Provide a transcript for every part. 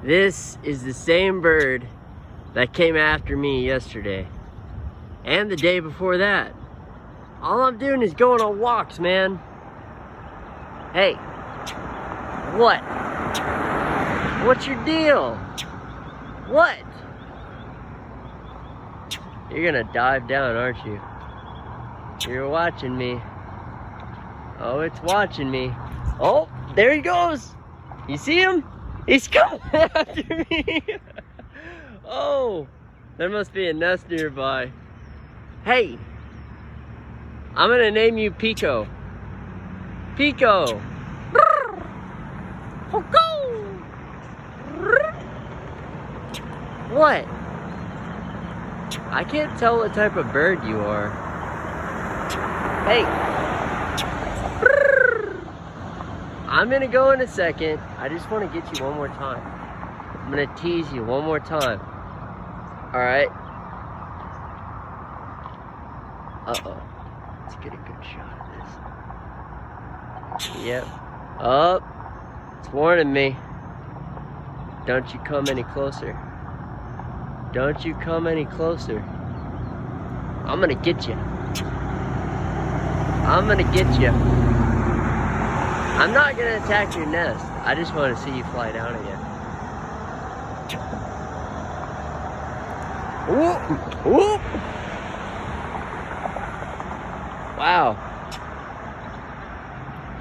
This is the same bird that came after me yesterday. And the day before that. All I'm doing is going on walks, man. Hey. What? What's your deal? What? You're gonna dive down, aren't you? You're watching me. Oh, it's watching me. Oh, there he goes. You see him? He's coming after me. Oh, there must be a nest nearby. Hey, I'm gonna name you Pico. Pico. What? I can't tell what type of bird you are. Hey. I'm gonna go in a second. I just want to get you one more time. I'm gonna tease you one more time. Alright? Uh-oh. Let's get a good shot of this. Yep. Oh. It's warning me. Don't you come any closer. Don't you come any closer. I'm gonna get you. I'm gonna get you. I'm not gonna attack your nest. I just want to see you fly down again. Whoop! Whoop! Wow.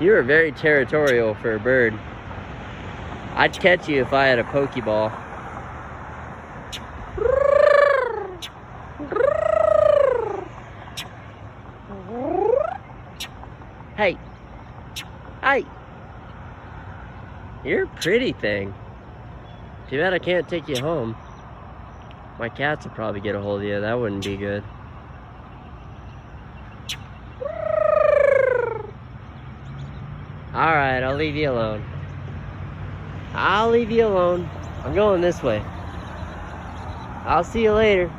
You are very territorial for a bird. I'd catch you if I had a Pokeball. Hey. Hey. You're a pretty thing. Too bad I can't take you home. My cats will probably get a hold of you. That wouldn't be good. Alright, I'll leave you alone. I'll leave you alone. I'm going this way. I'll see you later.